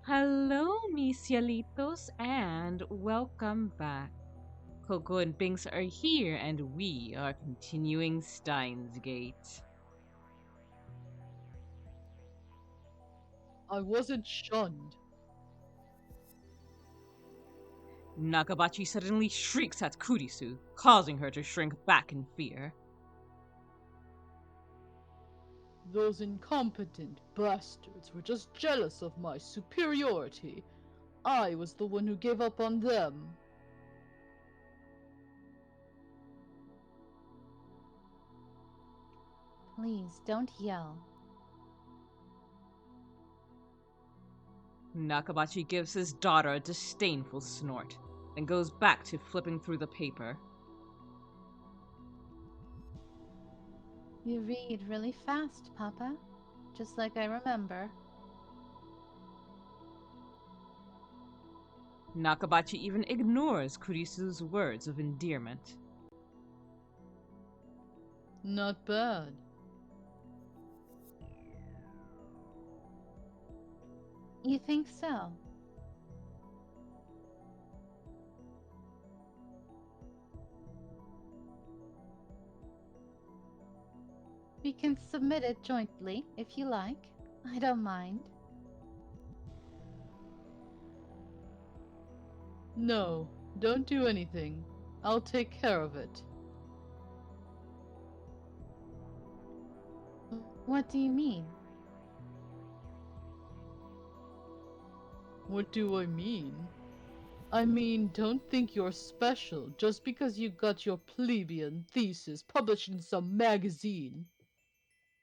Hello, mis cielitos, and welcome back. Coco and Binks are here, and we are continuing Steins Gate. I wasn't shunned. Nakabachi suddenly shrieks at Kurisu, causing her to shrink back in fear. Those incompetent bastards were just jealous of my superiority. I was the one who gave up on them. Please don't yell. Nakabachi gives his daughter a disdainful snort, then goes back to flipping through the paper. You read really fast, Papa. Just like I remember. Nakabachi even ignores Kurisu's words of endearment. Not bad. You think so? We can submit it jointly, if you like. I don't mind. No, don't do anything. I'll take care of it. What do you mean? What do I mean? I mean, don't think you're special just because you got your plebeian thesis published in some magazine.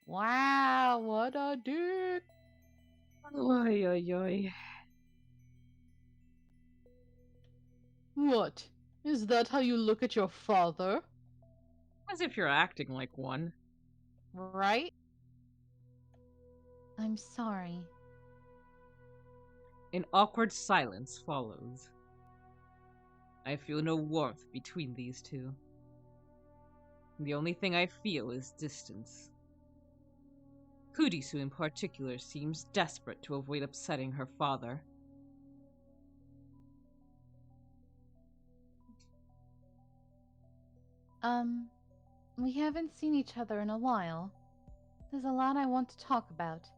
Wow, what a dick! Oi, oi, oi. What? Is that how you look at your father? As if you're acting like one. Right? I'm sorry. An awkward silence follows. I feel no warmth between these two. The only thing I feel is distance. Kurisu in particular seems desperate to avoid upsetting her father. We haven't seen each other in a while. There's a lot I want to talk about.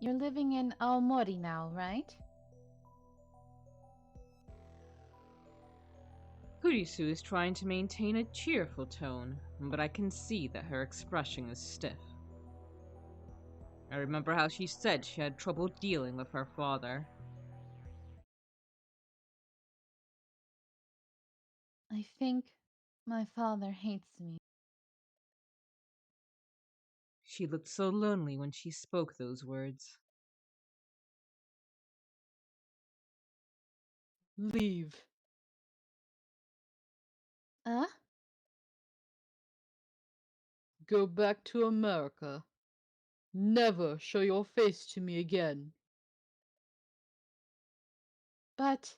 You're living in Aomori now, right? Kurisu is trying to maintain a cheerful tone, but I can see that her expression is stiff. I remember how she said she had trouble dealing with her father. I think my father hates me. She looked so lonely when she spoke those words. Leave. Uh? Go back to America. Never show your face to me again. But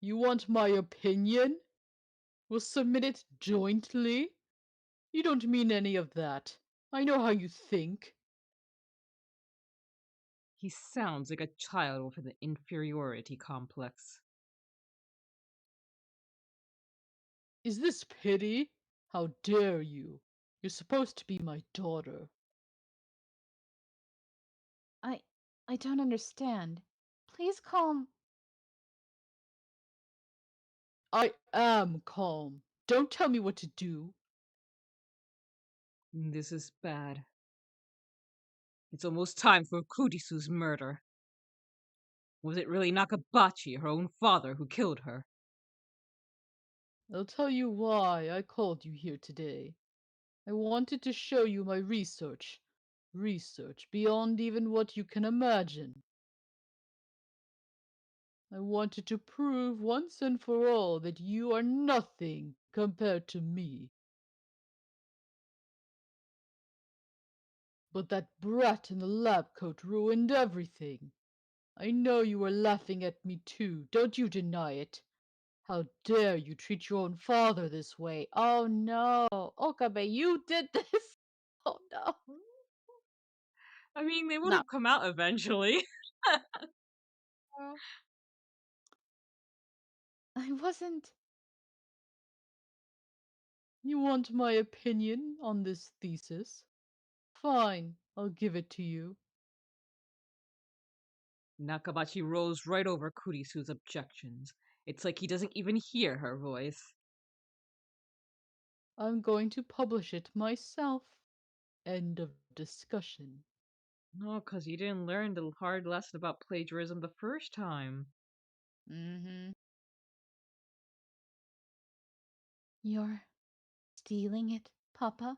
You want my opinion? We'll submit it jointly? You don't mean any of that. I know how you think. He sounds like a child with an inferiority complex. Is this pity? How dare you? You're supposed to be my daughter. I I don't understand. Please calm. I am calm. Don't tell me what to do. This is bad. It's almost time for Kurisu's murder. Was it really Nakabachi, her own father, who killed her? I'll tell you why I called you here today. I wanted to show you my research. Research beyond even what you can imagine. I wanted to prove once and for all that you are nothing compared to me. But that brat in the lab coat ruined everything. I know you were laughing at me too, don't you deny it. How dare you treat your own father this way? Oh no, Okabe, you did this! Oh no. I mean, they would No. have come out eventually. I wasn't. You want my opinion on this thesis? Fine, I'll give it to you. Nakabachi rolls right over Kurisu's objections. It's like he doesn't even hear her voice. I'm going to publish it myself. End of discussion. No, because you didn't learn the hard lesson about plagiarism the first time. Mm-hmm. You're stealing it, Papa?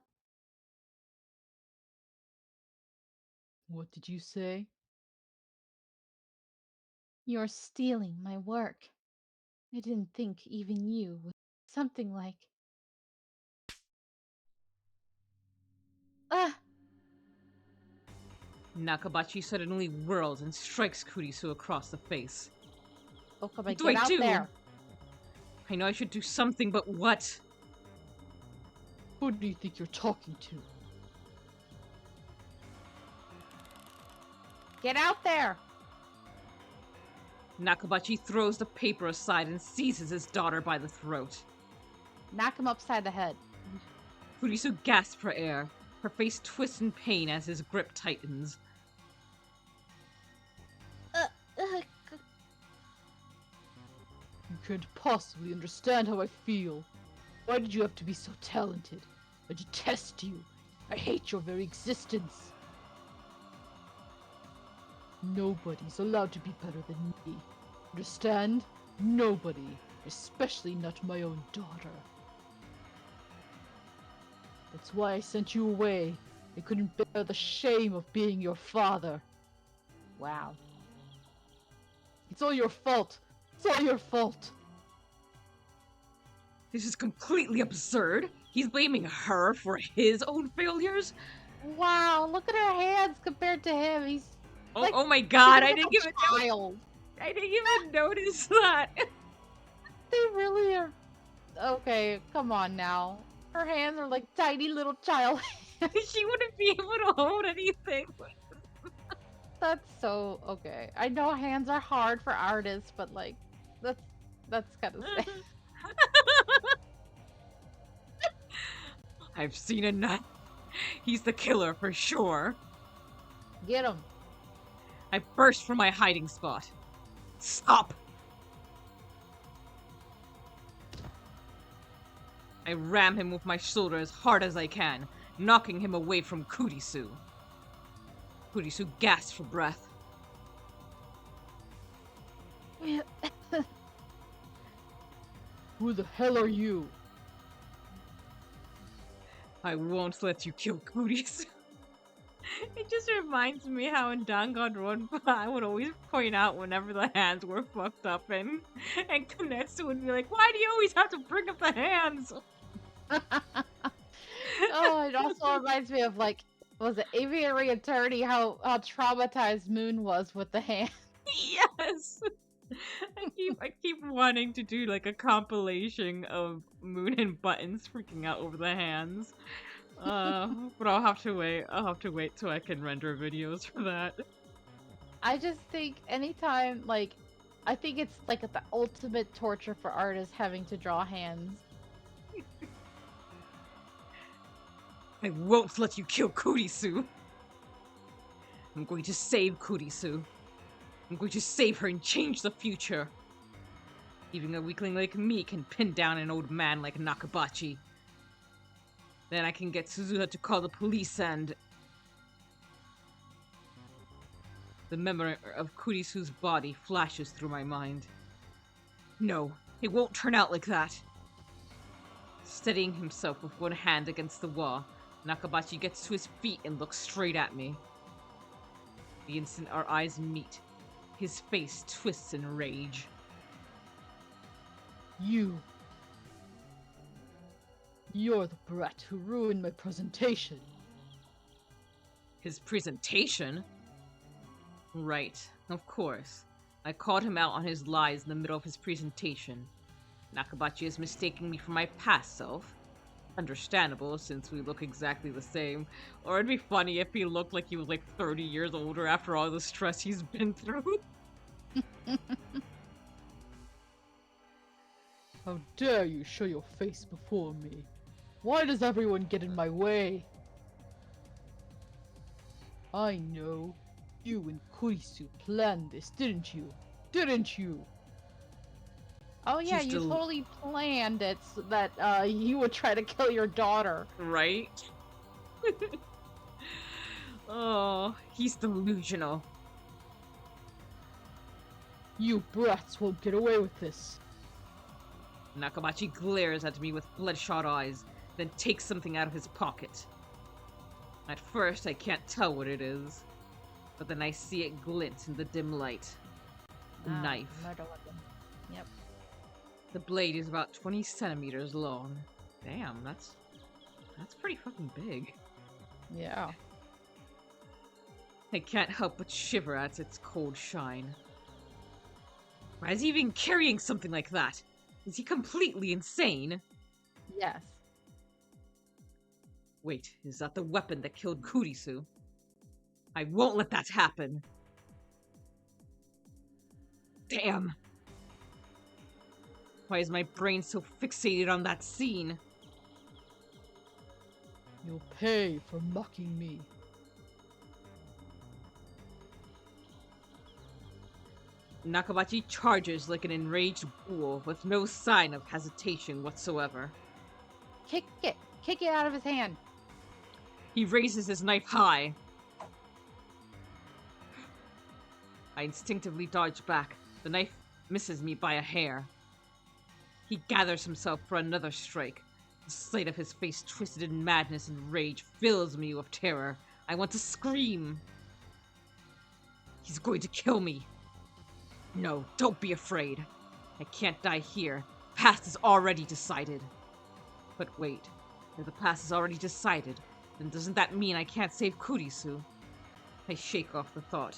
What did you say? You're stealing my work. I didn't think even you would. Something like. Ah! Nakabachi suddenly whirls and strikes Kurisu across the face. Oh, come on, What do get I out do? there! I know I should do something, but what? Who do you think you're talking to? Get out there! Nakabachi throws the paper aside and seizes his daughter by the throat. Knock him upside the head. Kurisu gasps for air. Her face twists in pain as his grip tightens. Ugh. You can't possibly understand how I feel. Why did you have to be so talented? I detest you. I hate your very existence. Nobody's allowed to be better than me. Understand? Nobody. Especially not my own daughter. That's why I sent you away. I couldn't bear the shame of being your father. Wow. It's all your fault. It's all your fault. This is completely absurd. He's blaming her for his own failures. Wow, look at her hands compared to him. He's Oh, like, oh my god, I she's didn't like even a child. I didn't even notice that. They really are. Okay, come on now. Her hands are like tiny little child. She wouldn't be able to hold anything. That's so okay. I know hands are hard for artists, but like, that's kind of sad. I've seen enough. He's the killer for sure. Get him. I burst from my hiding spot. Stop! I ram him with my shoulder as hard as I can, knocking him away from Kurisu. Kurisu gasps for breath. Who the hell are you? I won't let you kill Kurisu. It just reminds me how in Danganronpa I would always point out whenever the hands were fucked up and Konetsu would be like, why do you always have to bring up the hands? Oh, it also reminds me of like, was it Aviary Attorney? How traumatized Moon was with the hand. Yes! I keep wanting to do like a compilation of Moon and Buttons freaking out over the hands. But I'll have to wait. I'll have to wait till I can render videos for that. I just think anytime, like, I think it's like the ultimate torture for artists having to draw hands. I won't let you kill Kurisu. I'm going to save Kurisu. I'm going to save her and change the future. Even a weakling like me can pin down an old man like Nakabachi. Then I can get Suzuha to call the police and... The memory of Kurisu's body flashes through my mind. No, it won't turn out like that. Steadying himself with one hand against the wall, Nakabachi gets to his feet and looks straight at me. The instant our eyes meet, his face twists in rage. You're the brat who ruined my presentation. His presentation? Right, of course. I called him out on his lies in the middle of his presentation. Nakabachi is mistaking me for my past self. Understandable, since we look exactly the same. Or it'd be funny if he looked like he was like 30 years older after all the stress he's been through. How dare you show your face before me? Why does everyone get in my way? I know. You and Kurisu planned this, didn't you? Didn't you? Oh yeah, He's you still- totally planned it so that you would try to kill your daughter. Right? Oh, he's delusional. You brats won't get away with this. Nakabachi glares at me with bloodshot eyes, then takes something out of his pocket. At first, I can't tell what it is, but then I see it glint in the dim light. A knife. Murder weapon. Yep. The blade is about 20 centimeters long. Damn, that's pretty fucking big. Yeah. I can't help but shiver at its cold shine. Why is he even carrying something like that? Is he completely insane? Yes. Wait, is that the weapon that killed Kurisu? I won't let that happen. Damn. Why is my brain so fixated on that scene? You'll pay for mocking me. Nakabachi charges like an enraged bull with no sign of hesitation whatsoever. Kick it. Kick it out of his hand. He raises his knife high. I instinctively dodge back. The knife misses me by a hair. He gathers himself for another strike. The sight of his face twisted in madness and rage fills me with terror. I want to scream. He's going to kill me. No, don't be afraid. I can't die here. The past is already decided. But wait, if the past is already decided, then doesn't that mean I can't save Kurisu? I shake off the thought.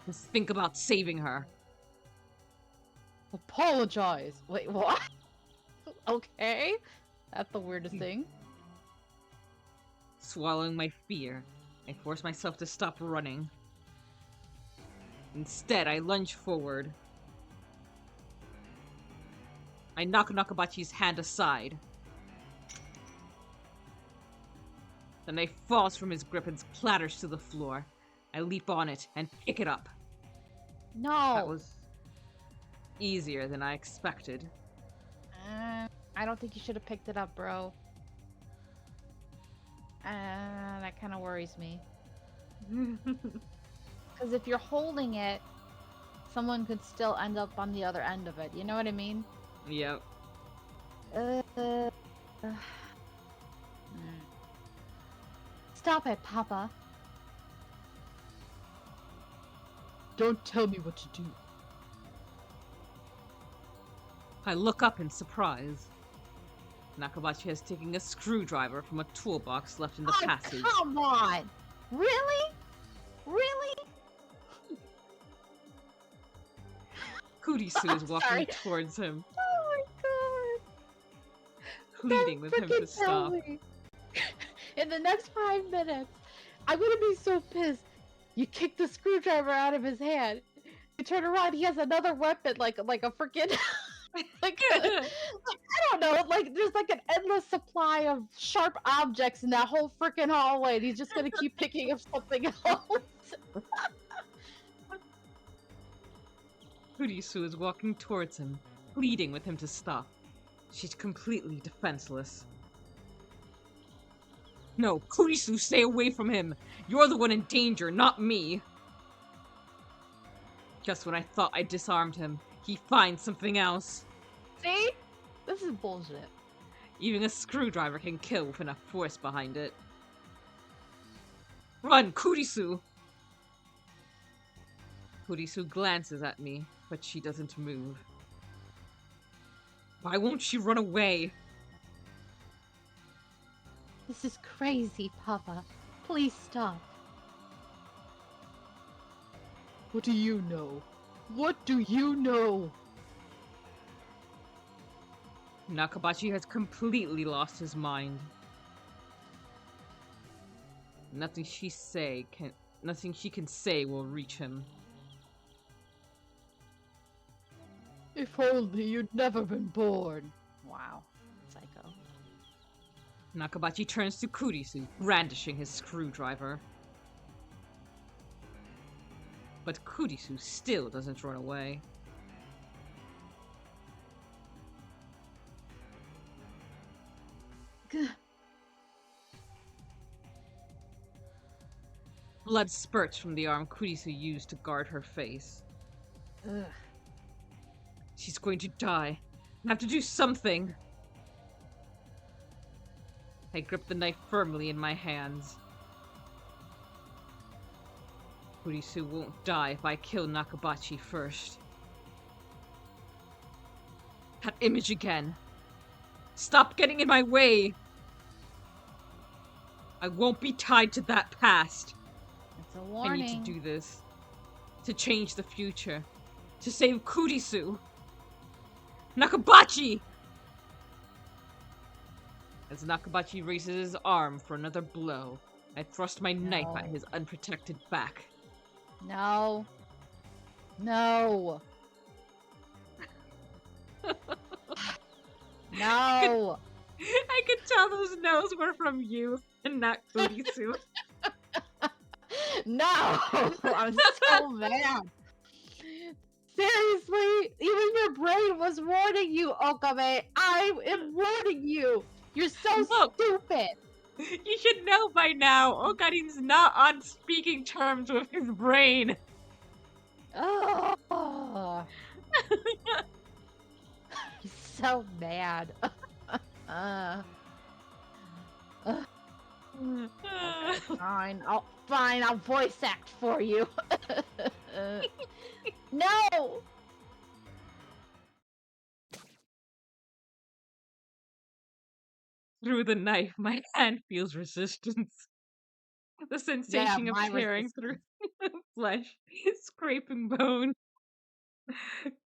Just think about saving her. Apologize. Wait, what? Okay. That's the weirdest thing. Swallowing my fear, I force myself to stop running. Instead, I lunge forward. I knock Nakabachi's hand aside. The knife falls from his grip and clatters to the floor. I leap on it and pick it up. No. That was easier than I expected. I don't think you should have picked it up, bro. That kind of worries me. Because if you're holding it, someone could still end up on the other end of it. You know what I mean? Yep. Stop it, Papa. Don't tell me what to do. I look up in surprise. Nakabachi has taken a screwdriver from a toolbox left in the passage. Come on! Really? Really? Kurisu is walking Sorry. towards him, Oh my god! pleading with him to Freaking stop. tell me. In the next 5 minutes, I'm gonna be so pissed. You kick the screwdriver out of his hand. You turn around, he has another weapon, like a freaking, I don't know, like there's like an endless supply of sharp objects in that whole freaking hallway. And he's just gonna keep picking up something else. Kurisu is walking towards him, pleading with him to stop. She's completely defenseless. No, Kurisu, stay away from him! You're the one in danger, not me! Just when I thought I disarmed him, he finds something else. See? This is bullshit. Even a screwdriver can kill with enough force behind it. Run, Kurisu! Kurisu glances at me, but she doesn't move. Why won't she run away? This is crazy, Papa. Please stop. What do you know? What do you know? Nakabachi has completely lost his mind. Nothing she can say will reach him. If only you'd never been born. Wow. Psycho. Nakabachi turns to Kurisu, brandishing his screwdriver. But Kurisu still doesn't run away. Blood spurts from the arm Kurisu used to guard her face. Ugh. She's going to die. I have to do something. I grip the knife firmly in my hands. Kurisu won't die if I kill Nakabachi first. That image again. Stop getting in my way! I won't be tied to that past. It's a I warning. need to do this. To change the future. To save Kurisu. Nakabachi! As Nakabachi raises his arm for another blow, I thrust my knife at his unprotected back. No. No. No. I could tell those no's were from you and not Kurisu. No. I'm so mad. Seriously, even your brain was warning you, Okame. I am warning you. You're so Look. stupid. You should know by now, Okarin's not on speaking terms with his brain. Oh. I'm so mad. Fine, I'll voice act for you. No! Through the knife, my hand feels resistance. The sensation of my tearing through flesh, scraping bone.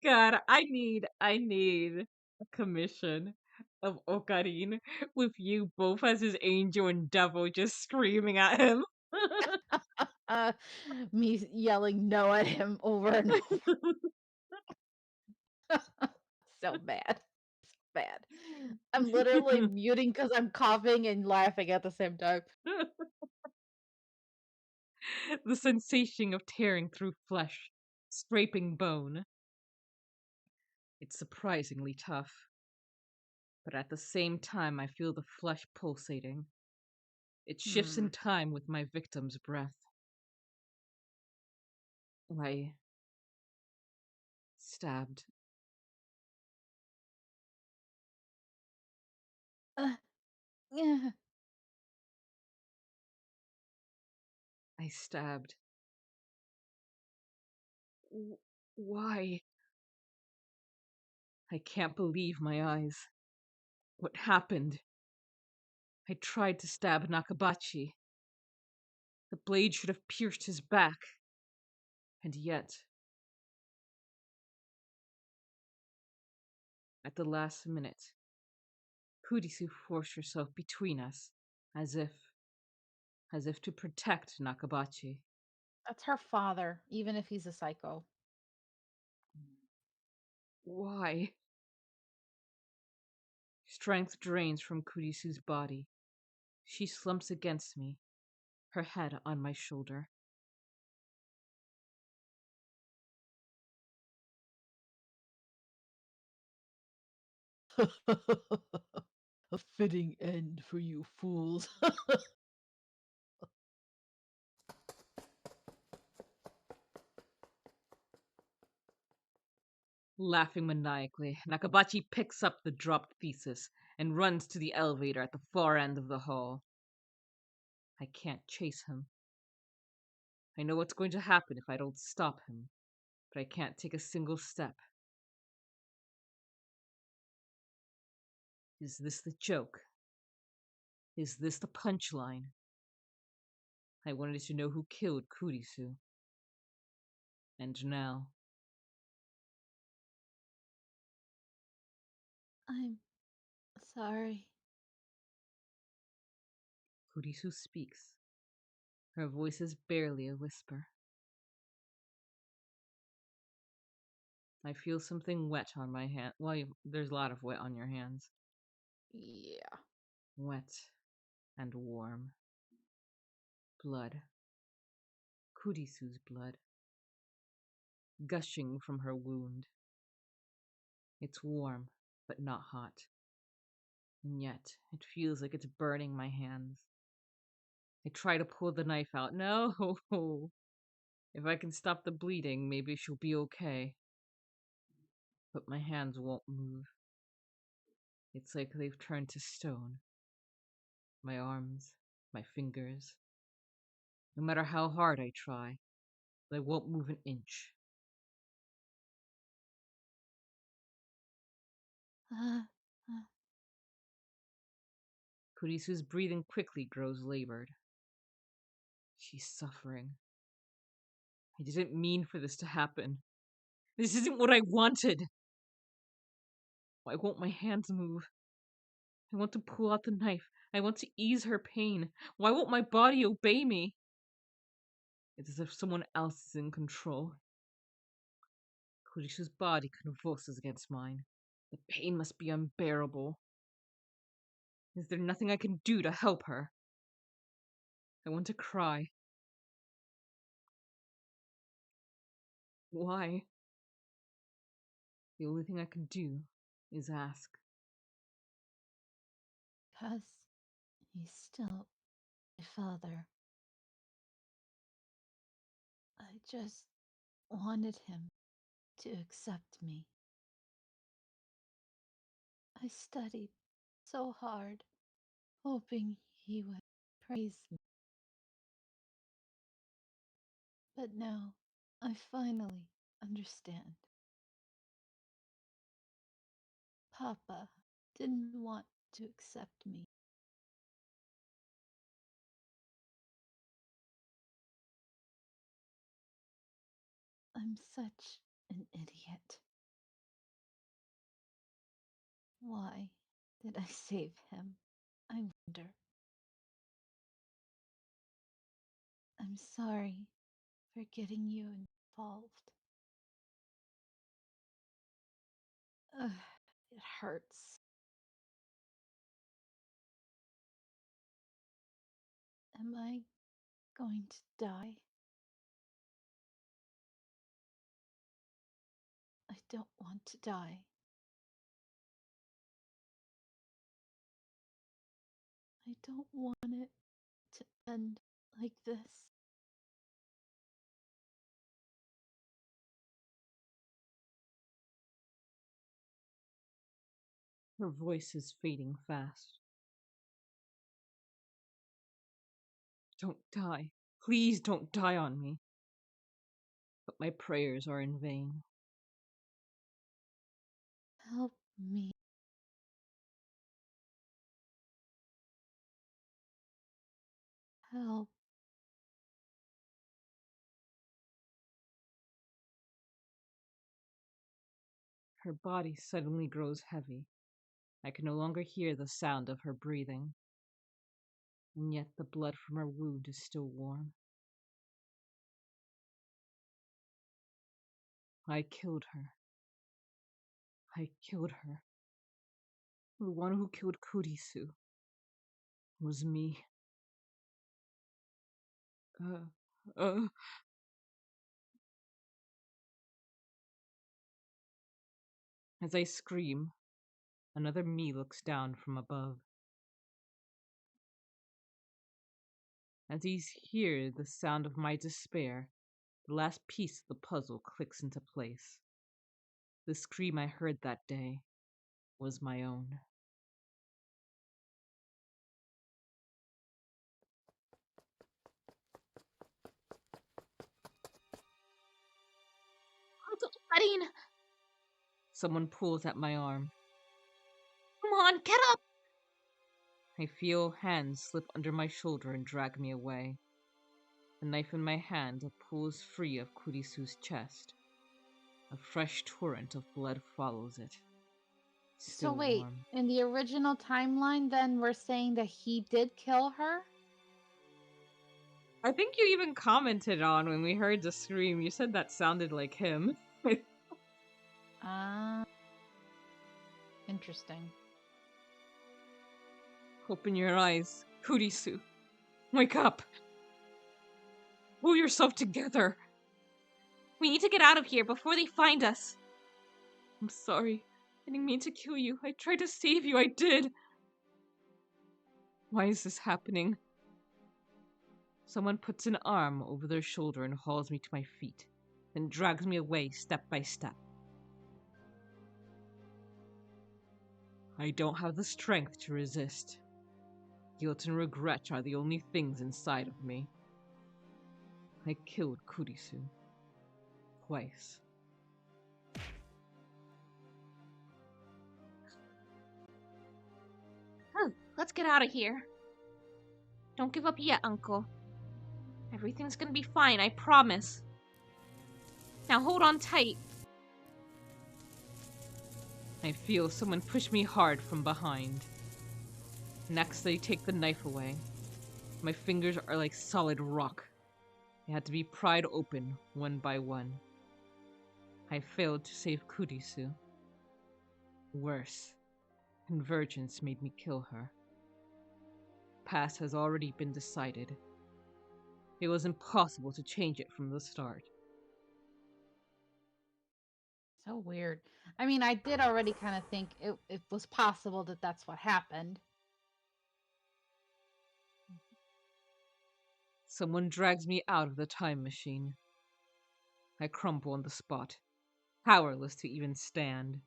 God, I need a commission of Okarin with you both as his angel and devil just screaming at him. Me yelling no at him over and over. So bad. So bad. I'm literally muting because I'm coughing and laughing at the same time. The sensation of tearing through flesh, scraping bone. It's surprisingly tough. But at the same time, I feel the flesh pulsating. It shifts in time with my victim's breath. I stabbed. Yeah. I stabbed. Why? I can't believe my eyes. What happened? I tried to stab Nakabachi. The blade should have pierced his back. And yet, at the last minute, Kurisu forced herself between us, as if to protect Nakabachi. That's her father, even if he's a psycho. Why? Strength drains from Kurisu's body. She slumps against me, her head on my shoulder. A fitting end for you fools. Laughing maniacally, Nakabachi picks up the dropped thesis and runs to the elevator at the far end of the hall. I can't chase him. I know what's going to happen if I don't stop him, but I can't take a single step. Is this the joke? Is this the punchline? I wanted to know who killed Kurisu. And now... I'm Sorry. Kurisu speaks. Her voice is barely a whisper. I feel something wet on my hand. Well, there's a lot of wet on your hands. Yeah. Wet and warm. Blood. Kurisu's blood. Gushing from her wound. It's warm, but not hot. And yet, it feels like it's burning my hands. I try to pull the knife out. No! If I can stop the bleeding, maybe she'll be okay. But my hands won't move. It's like they've turned to stone. My arms, my fingers. No matter how hard I try, they won't move an inch. Uh, Kurisu's breathing quickly grows labored. She's suffering. I didn't mean for this to happen. This isn't what I wanted. Why won't my hands move? I want to pull out the knife. I want to ease her pain. Why won't my body obey me? It's as if someone else is in control. Kurisu's body convulses against mine. The pain must be unbearable. Is there nothing I can do to help her? I want to cry. Why? The only thing I can do is ask. 'Cause he's still my father. I just wanted him to accept me. I studied so hard, hoping he would praise me. But now I finally understand. Papa didn't want to accept me. I'm such an idiot. Why did I save him? I wonder. I'm sorry for getting you involved. Ugh, it hurts. Am I going to die? I don't want to die. I don't want it to end like this. Her voice is fading fast. Don't die. Please don't die on me. But my prayers are in vain. Help me. Help. Her body suddenly grows heavy. I can no longer hear the sound of her breathing. And yet the blood from her wound is still warm. I killed her. I killed her. The one who killed Kurisu was me. Uh, uh. As I scream, another me looks down from above. As he hears the sound of my despair, the last piece of the puzzle clicks into place. The scream I heard that day was my own. Buddy, Someone pulls at my arm. come on, get up! I feel hands slip under my shoulder and drag me away. The knife in my hand pulls free of Kurisu's chest. A fresh torrent of blood follows it. So Still wait, warm. in the original timeline, then we're saying that he did kill her? I think you even commented on when we heard the scream. You said that sounded like him. Ah, interesting. Open your eyes, Kurisu. Wake up. Pull yourself together. We need to get out of here before they find us. I'm sorry. I didn't mean to kill you. I tried to save you. I did. Why is this happening? Someone puts an arm over their shoulder and hauls me to my feet, then drags me away step by step. I don't have the strength to resist. Guilt and regret are the only things inside of me. I killed Kurisu. Twice. Let's get out of here. Don't give up yet, Uncle. Everything's gonna be fine, I promise. Now hold on tight. I feel someone push me hard from behind. Next, they take the knife away. My fingers are like solid rock. They had to be pried open one by one. I failed to save Kurisu. Worse, convergence made me kill her. Past has already been decided. It was impossible to change it from the start. So weird. I mean, I did already kind of think it was possible that that's what happened. Someone drags me out of the time machine. I crumple on the spot, powerless to even stand.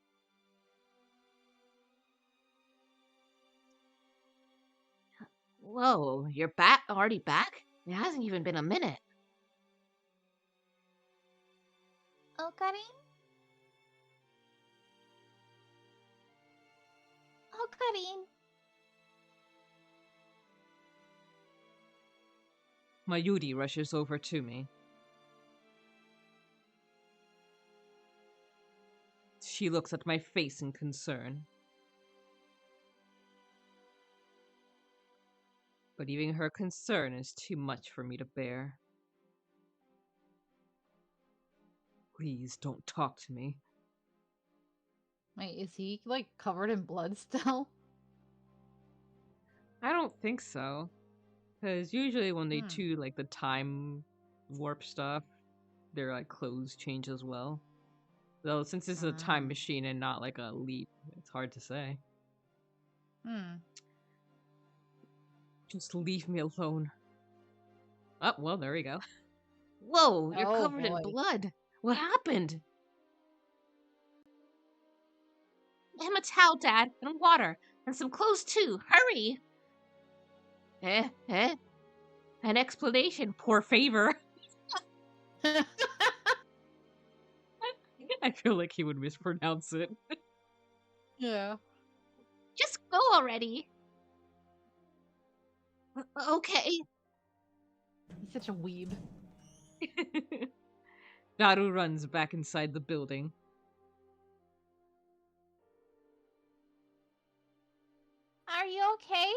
Whoa, you're back? Already back? It hasn't even been a minute. Okarin? Okarin? Mayuri rushes over to me. She looks at my face in concern. But even her concern is too much for me to bear. Please don't talk to me. Wait, is he like covered in blood still? I don't think so. Because usually when they Hmm. do like the time warp stuff, their like clothes change as well. Though since this is a time Ah. machine and not like a leap, it's hard to say. Hmm. Just leave me alone. Oh, well, there we go. Whoa, you're Oh, covered in boy. blood. What happened? Get him a towel, Dad, and water, and some clothes too. Hurry! Eh? An explanation, poor favor. I feel like he would mispronounce it. Yeah. Just go already. Okay. He's such a weeb. Daru runs back inside the building. Are you okay?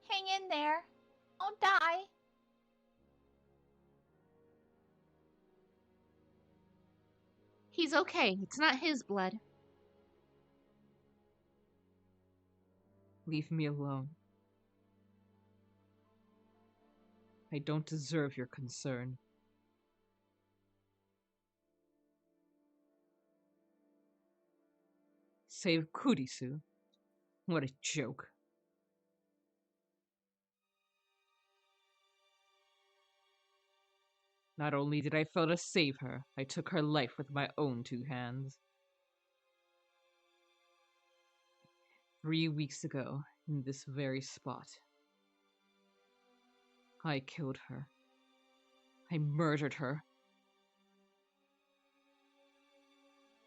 Hang in there. Don't die. He's okay. It's not his blood. Leave me alone. I don't deserve your concern. Save Kurisu? What a joke. Not only did I fail to save her, I took her life with my own two hands. 3 weeks ago, in this very spot, I killed her. I murdered her.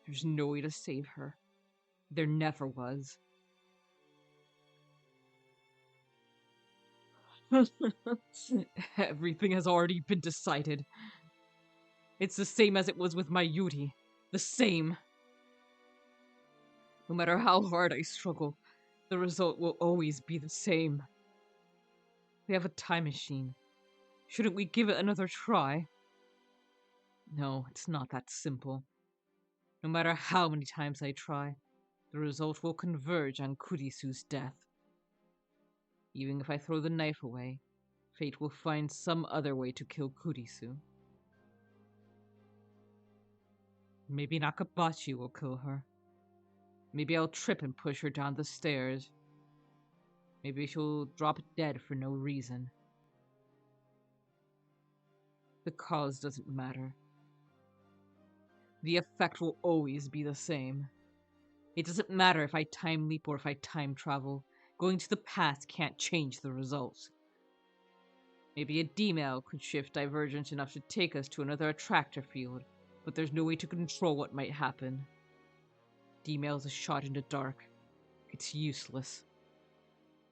There's no way to save her. There never was. Everything has already been decided. It's the same as it was with my Yuri. The same. No matter how hard I struggle, the result will always be the same. We have a time machine. Shouldn't we give it another try? No, it's not that simple. No matter how many times I try, the result will converge on Kurisu's death. Even if I throw the knife away, fate will find some other way to kill Kurisu. Maybe Nakabachi will kill her. Maybe I'll trip and push her down the stairs. Maybe she'll drop dead for no reason. The cause doesn't matter. The effect will always be the same. It doesn't matter if I time leap or if I time travel. Going to the past can't change the results. Maybe a D-mail could shift divergence enough to take us to another attractor field, but there's no way to control what might happen. D-mail is a shot in the dark. It's useless.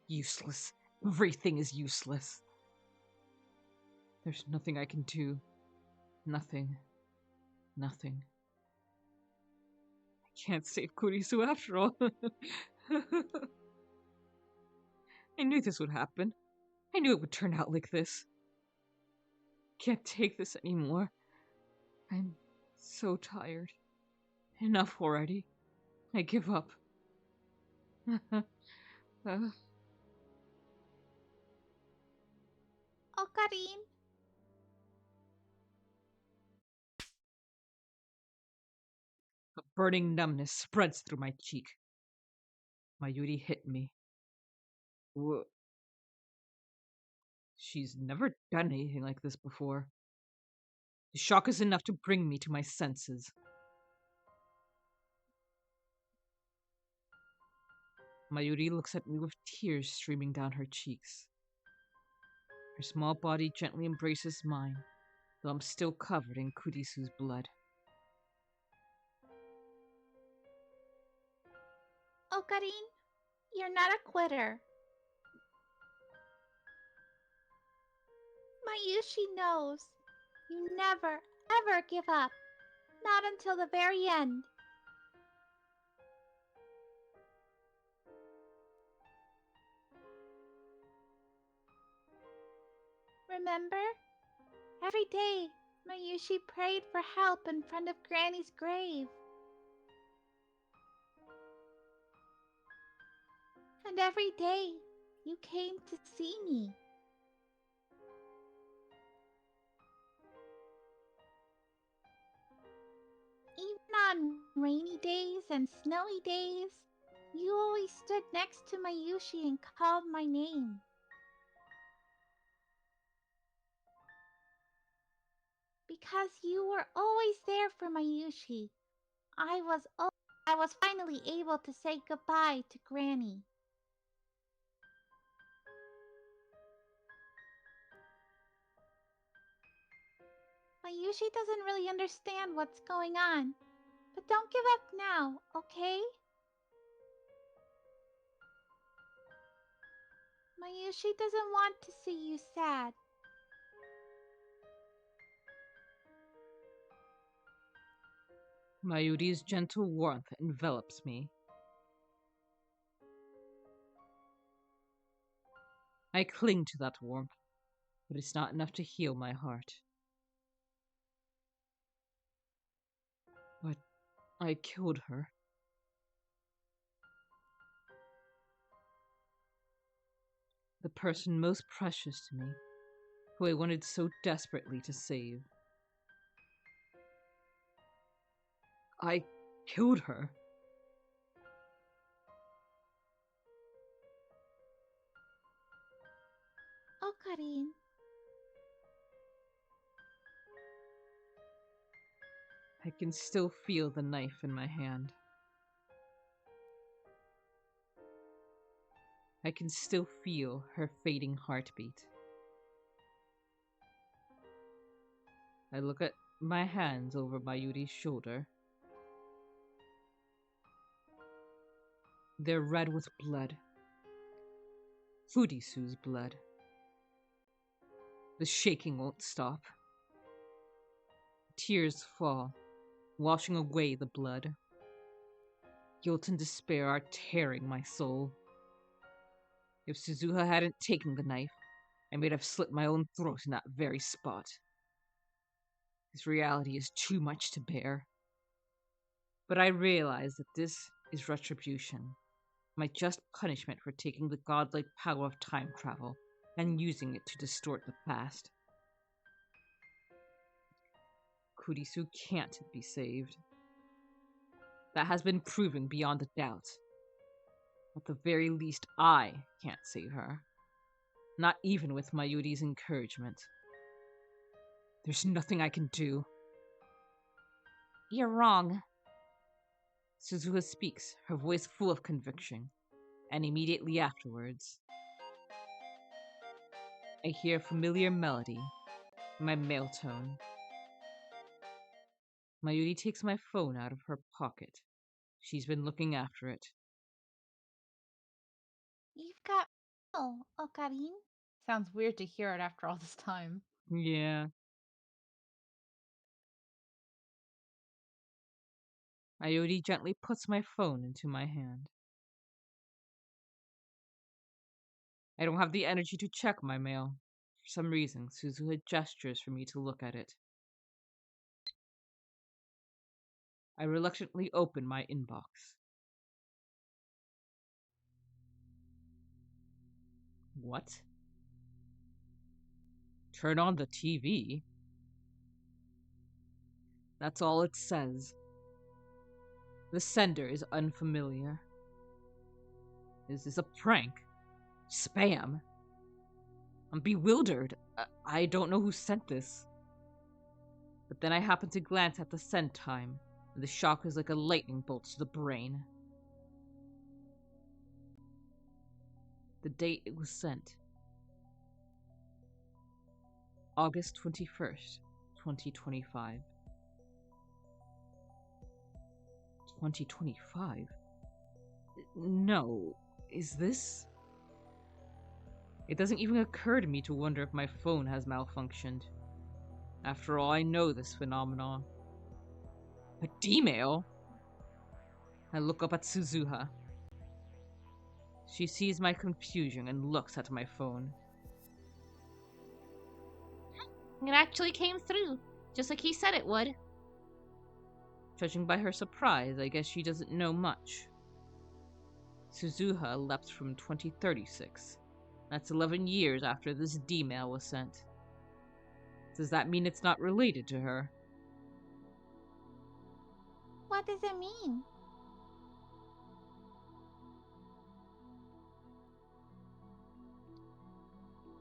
Useless. Everything is useless. There's nothing I can do. Nothing. Nothing. I can't save Kurisu after all. I knew this would happen. I knew it would turn out like this. Can't take this anymore. I'm so tired. Enough already. I give up. Ocarine. A burning numbness spreads through my cheek. Mayuri hit me. She's never done anything like this before. The shock is enough to bring me to my senses. Mayuri looks at me with tears streaming down her cheeks. Her small body gently embraces mine, though I'm still covered in Kurisu's blood. Ocarine, you're not a quitter. Mayushi knows. You never, ever give up. Not until the very end. Remember? Every day, Mayushi prayed for help in front of Granny's grave. And every day, you came to see me. Even on rainy days and snowy days, you always stood next to Mayushi and called my name. Because you were always there for Mayushi, I was finally able to say goodbye to Granny. Mayushi doesn't really understand what's going on, but don't give up now, okay? Mayushi doesn't want to see you sad. Mayuri's gentle warmth envelops me. I cling to that warmth, but it's not enough to heal my heart. But I killed her. The person most precious to me, who I wanted so desperately to save. I killed her. Ocarine. I can still feel the knife in my hand. I can still feel her fading heartbeat. I look at my hands over Mayuri's shoulder. They're red with blood. Furisu's blood. The shaking won't stop. Tears fall, washing away the blood. Guilt and despair are tearing my soul. If Suzuha hadn't taken the knife, I might have slit my own throat in that very spot. This reality is too much to bear. But I realize that this is retribution, my just punishment for taking the godlike power of time travel and using it to distort the past. Kurisu can't be saved. That has been proven beyond a doubt. At the very least, I can't save her. Not even with Mayuri's encouragement. There's nothing I can do. You're wrong. Suzuha speaks, her voice full of conviction, and immediately afterwards, I hear a familiar melody, my male tone. Mayuri takes my phone out of her pocket. She's been looking after it. You've got Okarin. Sounds weird to hear it after all this time. Yeah. Mayuri gently puts my phone into my hand. I don't have the energy to check my mail. For some reason, Suzuha gestures for me to look at it. I reluctantly open my inbox. What? Turn on the TV? That's all it says. The sender is unfamiliar. Is this a prank? Spam? I'm bewildered. I don't know who sent this. But then I happen to glance at the send time, and the shock is like a lightning bolt to the brain. The date it was sent. August 21st, 2025. 2025? No. Is this? It doesn't even occur to me to wonder if my phone has malfunctioned. After all, I know this phenomenon. A D-mail? I look up at Suzuha. She sees my confusion and looks at my phone. It actually came through, just like he said it would. Judging by her surprise, I guess she doesn't know much. Suzuha leapt from 2036. That's 11 years after this D-mail was sent. Does that mean it's not related to her? What does it mean?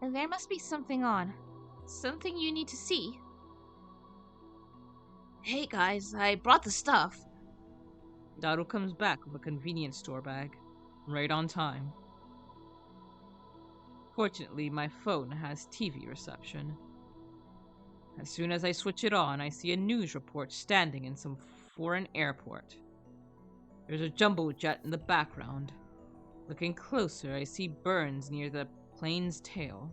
There must be something on. Something you need to see. Hey guys, I brought the stuff. Daru comes back with a convenience store bag. Right on time. Fortunately, my phone has TV reception. As soon as I switch it on, I see a news report standing in some foreign airport. There's a jumbo jet in the background. Looking closer, I see burns near the plane's tail.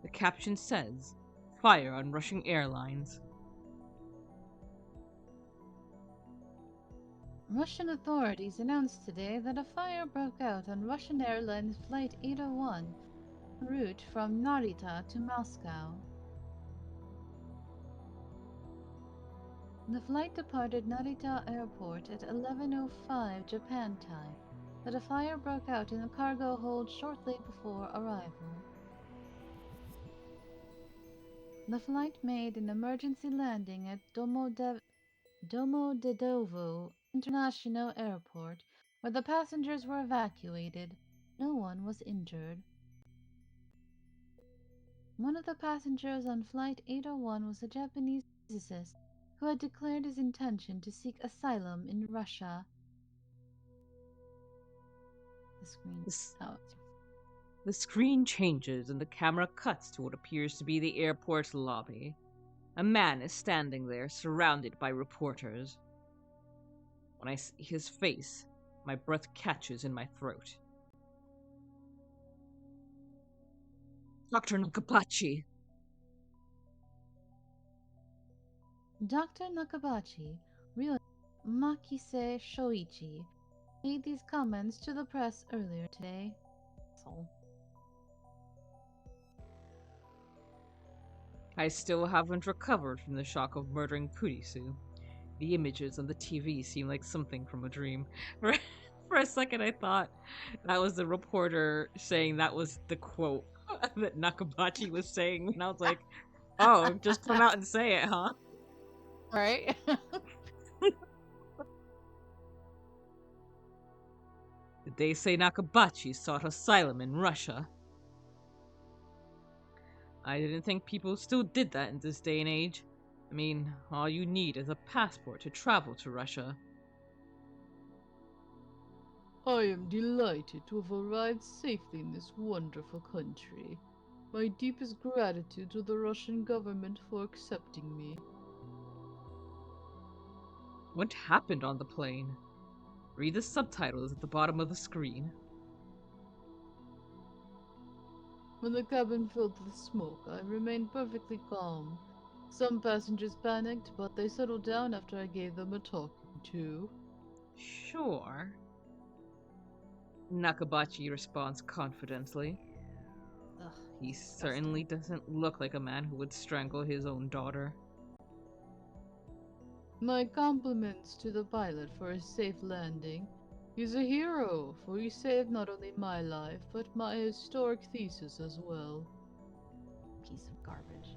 The caption says, "Fire on Russian airlines." Russian authorities announced today that a fire broke out on Russian Airlines Flight 801, en route from Narita to Moscow. The flight departed Narita Airport at 11:05 Japan time, but a fire broke out in the cargo hold shortly before arrival. The flight made an emergency landing at Domodedovo International Airport, where the passengers were evacuated. No one was injured. One of the passengers on Flight 801 was a Japanese physicist who had declared his intention to seek asylum in Russia. The screen. The screen changes and the camera cuts to what appears to be the airport lobby. A man is standing there, surrounded by reporters. When I see his face, my breath catches in my throat. Dr. Nakabachi! Dr. Nakabachi, real Makise Shoichi made these comments to the press earlier today. So, I still haven't recovered from the shock of murdering Kurisu. The images on the TV seem like something from a dream. For a second, I thought that was the reporter saying that was the quote that Nakabachi was saying, and I was like, "Oh, just come out and say it, huh?" right? They say Nakabachi sought asylum in Russia. I didn't think people still did that in this day and age. I mean, all you need is a passport to travel to Russia. I am delighted to have arrived safely in this wonderful country. My deepest gratitude to the Russian government for accepting me. What happened on the plane? Read the subtitles at the bottom of the screen. When the cabin filled with smoke, I remained perfectly calm. Some passengers panicked, but they settled down after I gave them a talking to. Sure. Nakabachi responds confidently. Ugh, He disgusting. certainly doesn't look like a man who would strangle his own daughter. My compliments to the pilot for his safe landing. He's a hero, for he saved not only my life, but my historic thesis as well. Piece of garbage.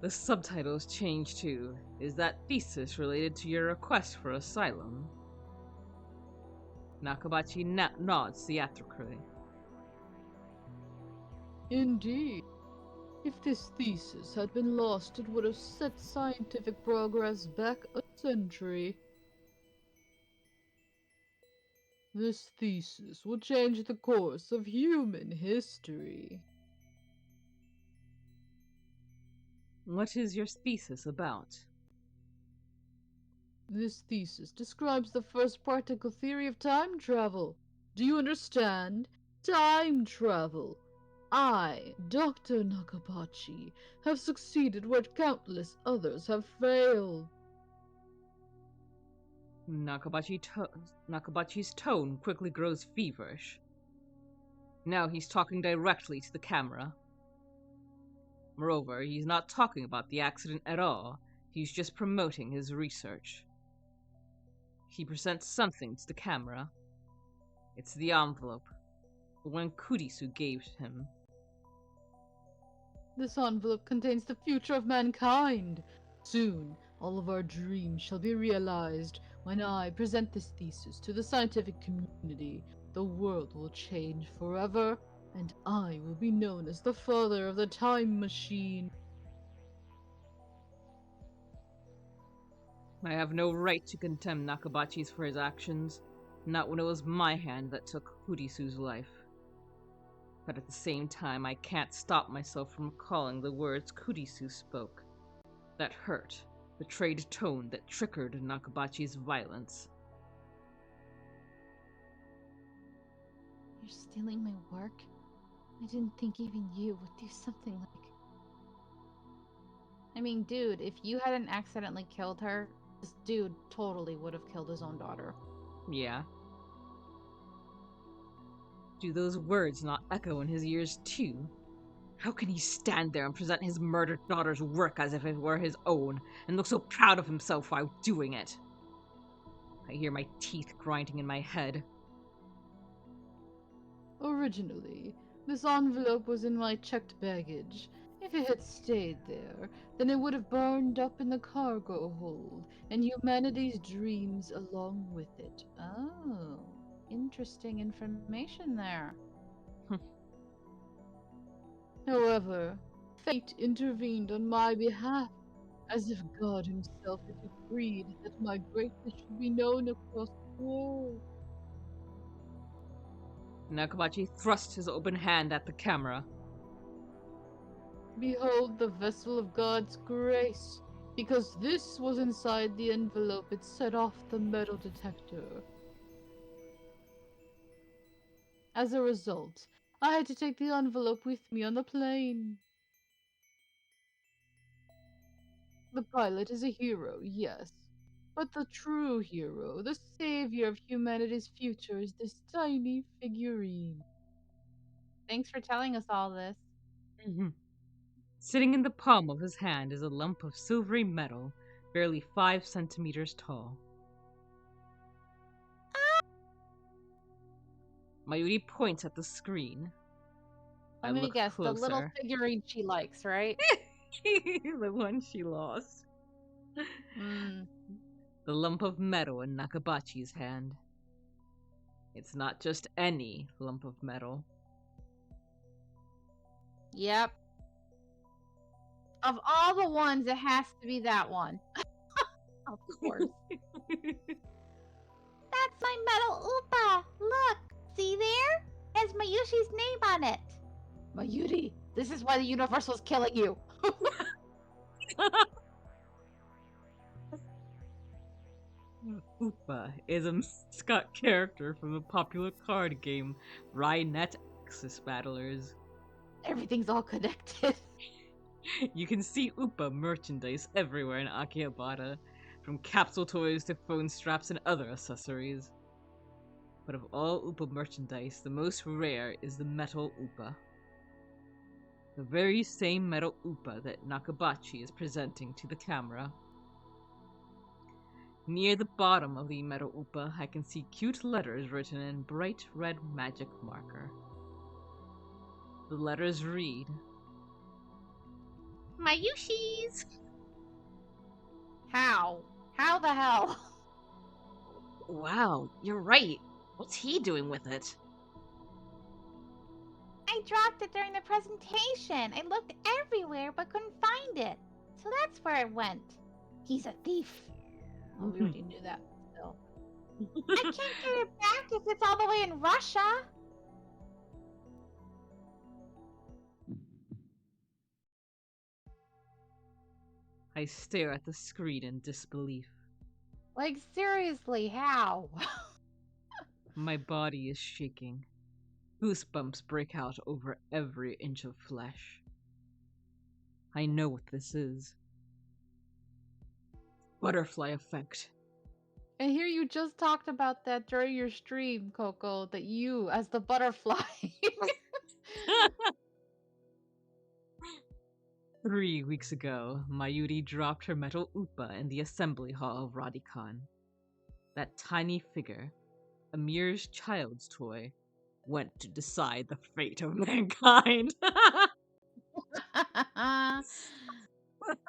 The subtitles change too. Is that thesis related to your request for asylum? Nakabachi nods theatrically. Indeed. If this thesis had been lost, it would have set scientific progress back a century. This thesis will change the course of human history. What is your thesis about? This thesis describes the first particle theory of time travel. Do you understand? Time travel. I, Dr. Nakabachi, have succeeded where countless others have failed. Nakabachi's tone quickly grows feverish. Now he's talking directly to the camera. Moreover, he's not talking about the accident at all. He's just promoting his research. He presents something to the camera. It's the envelope, the one Kurisu gave him. This envelope contains the future of mankind. Soon, all of our dreams shall be realized. When I present this thesis to the scientific community, the world will change forever, and I will be known as the father of the time machine. I have no right to condemn Nakabachi's for his actions, not when it was my hand that took Kurisu's life. But at the same time, I can't stop myself from recalling the words Kurisu spoke. That hurt, betrayed tone that triggered Nakabachi's violence. You're stealing my work? I didn't think even you would do something like... I mean, dude, if you hadn't accidentally killed her, this dude totally would have killed his own daughter. Yeah. Do those words not echo in his ears too? How can he stand there and present his murdered daughter's work as if it were his own, and look so proud of himself while doing it? I hear my teeth grinding in my head. Originally, this envelope was in my checked baggage. If it had stayed there, then it would have burned up in the cargo hold, and humanity's dreams along with it. Oh, interesting information there. However, fate intervened on my behalf, as if God himself had decreed that my greatness should be known across the world. Nakabachi thrust his open hand at the camera. Behold the vessel of God's grace. Because this was inside the envelope, it set off the metal detector. As a result, I had to take the envelope with me on the plane. The pilot is a hero, yes, But the true hero, the savior of humanity's future, is this tiny figurine. Thanks for telling us all this. Sitting in the palm of his hand is a lump of silvery metal, barely 5 centimeters tall. Mayuri points at the screen. Let me look guess, the little closer. figurine she likes, right? The one she lost. Mm. The lump of metal in Nakabachi's hand. It's not just any lump of metal. Yep. Of all the ones, it has to be that one. Of course. That's my metal Oopa! Look! See there? It has Mayushi's name on it! Mayuri, this is why the universe was killing you! Oopa is a mascot character from the popular card game Rainet Axis Battlers. Everything's all connected. You can see Oopa merchandise everywhere in Akihabara, from capsule toys to phone straps and other accessories. But of all Oopa merchandise, the most rare is the metal Oopa. The very same metal Oopa that Nakabachi is presenting to the camera. Near the bottom of the metal Oopa, I can see cute letters written in bright red magic marker. The letters read, Mayushis! How? How the hell? "Wow, you're right. What's he doing with it?" I dropped it during the presentation. I looked everywhere but couldn't find it. So that's where it went. He's a thief. Oh, we already knew that. Still. I can't get it back if it's all the way in Russia. I stare at the screen in disbelief. Like, seriously, how? My body is shaking. Goosebumps break out over every inch of flesh. I know what this is. Butterfly effect. And here you just talked about that during your stream, Coco, that you, as the butterfly. 3 weeks ago, Mayuri dropped her metal Upa in the assembly hall of Radikan. That tiny figure, a mere child's toy, went to decide the fate of mankind.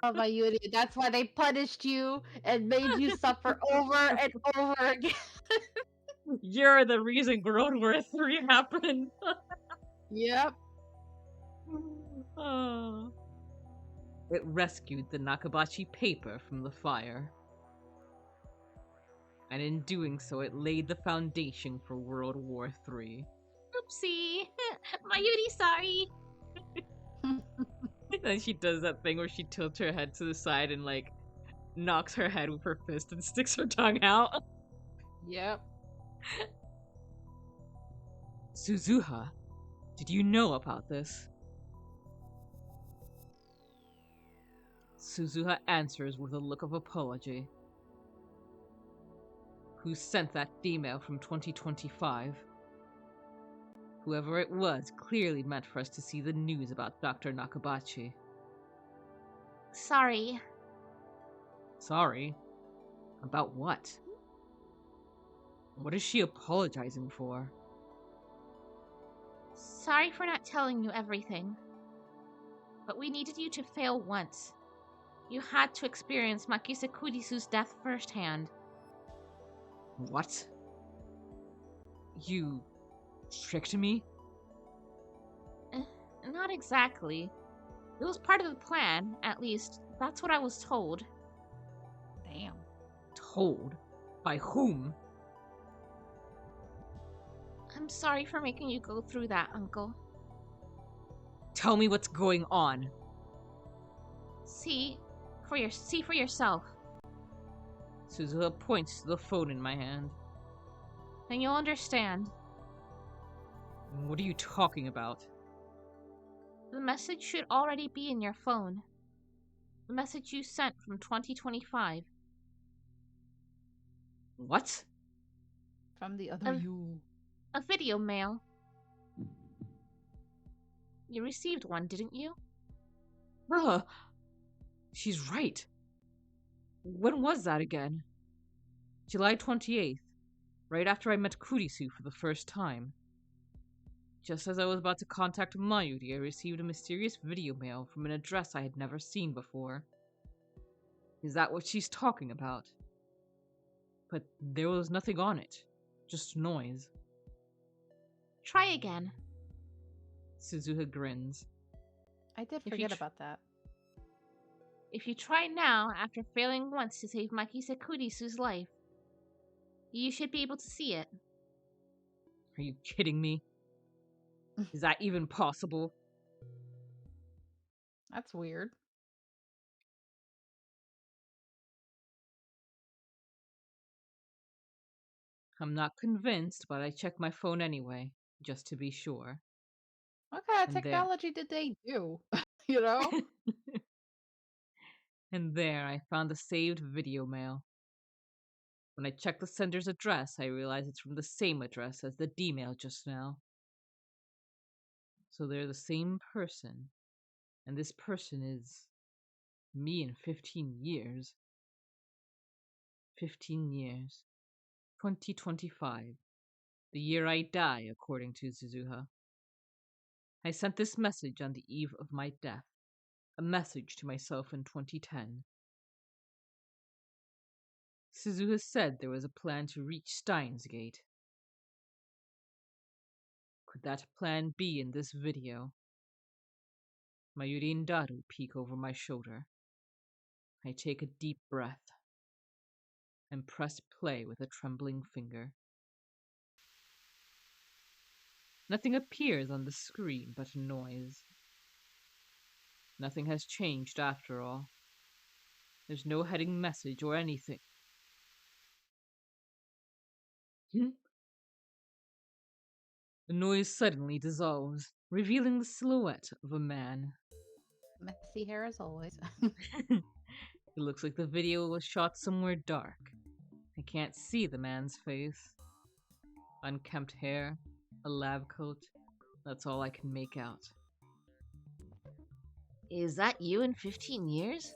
Oh, Mayuri, that's why they punished you and made you suffer over and over again. You're the reason World War III happened. Yep. Oh. It rescued the Nakabachi paper from the fire. And in doing so, it laid the foundation for World War III. Oopsie. Mayuri, sorry. Then she does that thing where she tilts her head to the side and, like, knocks her head with her fist and sticks her tongue out. Yep. Suzuha, did you know about this? Suzuha answers with a look of apology. Who sent that email from 2025? Whoever it was clearly meant for us to see the news about Dr. Nakabachi. Sorry. Sorry? About what? What is she apologizing for? Sorry for not telling you everything. But we needed you to fail once. You had to experience Makise Kurisu's death firsthand. What? You tricked me? Not exactly. It was part of the plan, at least, that's what I was told. Damn. Told? By whom? I'm sorry for making you go through that, Uncle. Tell me what's going on. See for yourself. Suzuha points to the phone in my hand. Then you'll understand. What are you talking about? The message should already be in your phone. The message you sent from 2025. What? From the other A, you. a video mail. You received one, didn't you? She's right. When was that again? July 28th, right after I met Kurisu for the first time. Just as I was about to contact Mayuri, I received a mysterious video mail from an address I had never seen before. Is that what she's talking about? But there was nothing on it, just noise. Try again. Suzuha grins. I did If you forget tr- about that. If you try now, after failing once to save Makise Kurisu's life, you should be able to see it. Are you kidding me? Is that even possible? That's weird. I'm not convinced, but I check my phone anyway, just to be sure. What kind of And there- technology did they do? You know? And there I found the saved video mail. When I checked the sender's address, I realized it's from the same address as the D-mail just now. So they're the same person. And this person is me in 15 years. 15 years. 2025. The year I die, according to Suzuha. I sent this message on the eve of my death. A message to myself in 2010. Suzuha said there was a plan to reach Steins Gate. Could that plan be in this video? Mayuri and Daru peek over my shoulder. I take a deep breath and press play with a trembling finger. Nothing appears on the screen but noise. Nothing has changed after all. There's no heading message or anything. The noise suddenly dissolves, revealing the silhouette of a man. Messy hair as always. It looks like the video was shot somewhere dark. I can't see the man's face. Unkempt hair, a lab coat, that's all I can make out. Is that you in 15 years?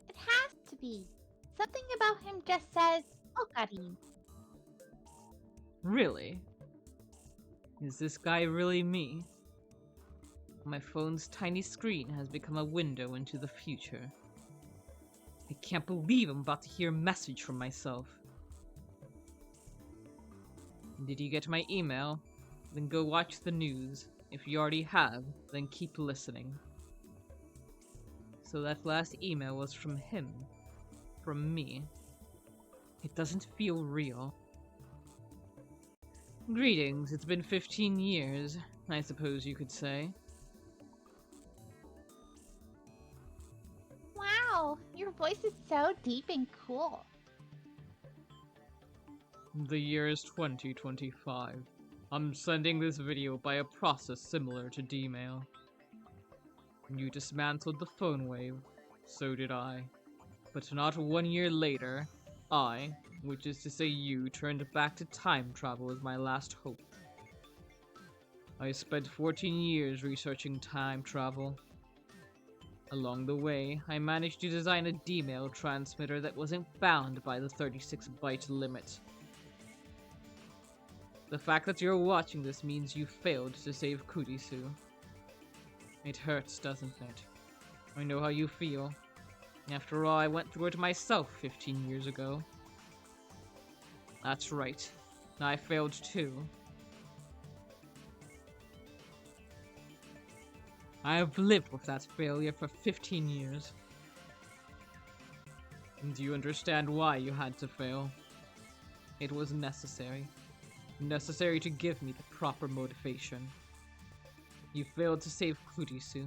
It has to be. Something about him just says Okarin. Really? Is this guy really me? My phone's tiny screen has become a window into the future. I can't believe I'm about to hear a message from myself. Did you get my email? Then go watch the news. If you already have, then keep listening. So that last email was from him. From me. It doesn't feel real. Greetings, it's been 15 years, I suppose you could say. Wow, your voice is so deep and cool. The year is 2025. I'm sending this video by a process similar to D-mail. You dismantled the phone wave, so did I. But not 1 year later, I, which is to say you, turned back to time travel as my last hope. I spent 14 years researching time travel. Along the way, I managed to design a D-mail transmitter that wasn't bound by the 36-byte limit. The fact that you're watching this means you failed to save Kurisu. It hurts, doesn't it? I know how you feel. After all, I went through it myself 15 years ago. That's right. I failed too. I have lived with that failure for 15 years. Do you understand why you had to fail? It was necessary. Necessary to give me the proper motivation. You failed to save Kurisu.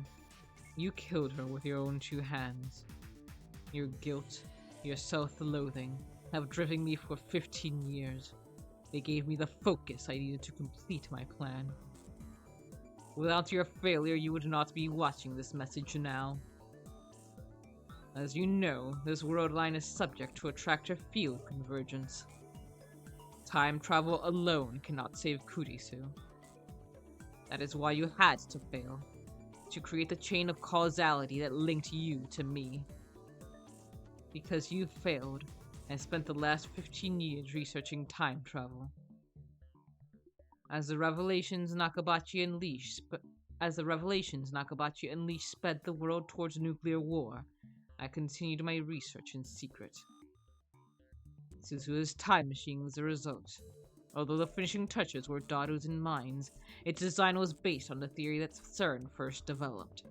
You killed her with your own 2 hands. Your guilt, your self-loathing, have driven me for 15 years. They gave me the focus I needed to complete my plan. Without your failure, you would not be watching this message now. As you know, this world line is subject to attractive field convergence. Time travel alone cannot save Kurisu. That is why you had to fail, to create the chain of causality that linked you to me. Because you failed, I spent the last 15 years researching time travel. As the revelations Nakabachi unleashed sped the world towards nuclear war, I continued my research in secret. Suzu's time machine was the result. Although the finishing touches were Daru's and mine's, its design was based on the theory that CERN first developed.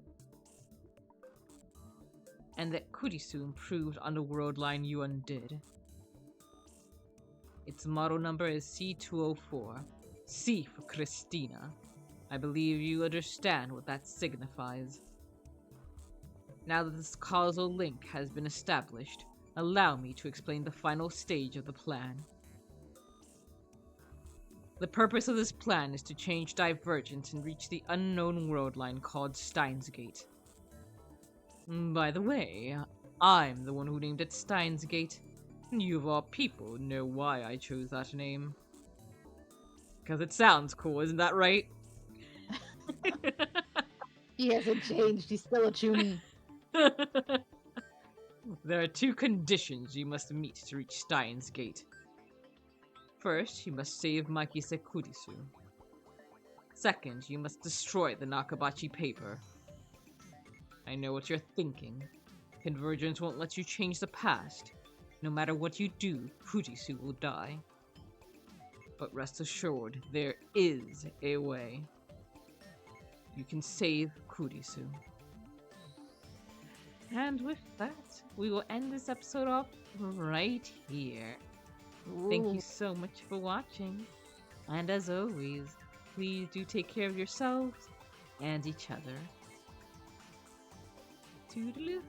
And that Kurisu improved on the world line you undid. Its model number is C204. C for Christina. I believe you understand what that signifies. Now that this causal link has been established, allow me to explain the final stage of the plan. The purpose of this plan is to change divergence and reach the unknown world line called Steins Gate. By the way, I'm the one who named it Steins Gate, and you of all people know why I chose that name. Because it sounds cool, isn't that right? He hasn't changed. He's still a chunin. There are two conditions you must meet to reach Steins Gate. First, you must save Makise Kurisu. Second, you must destroy the Nakabachi paper. I know what you're thinking. Convergence won't let you change the past. No matter what you do, Kurisu will die. But rest assured, there is a way. You can save Kurisu. And with that, we will end this episode off right here. Thank you so much for watching. And as always, please do take care of yourselves and each other. Toodaloo!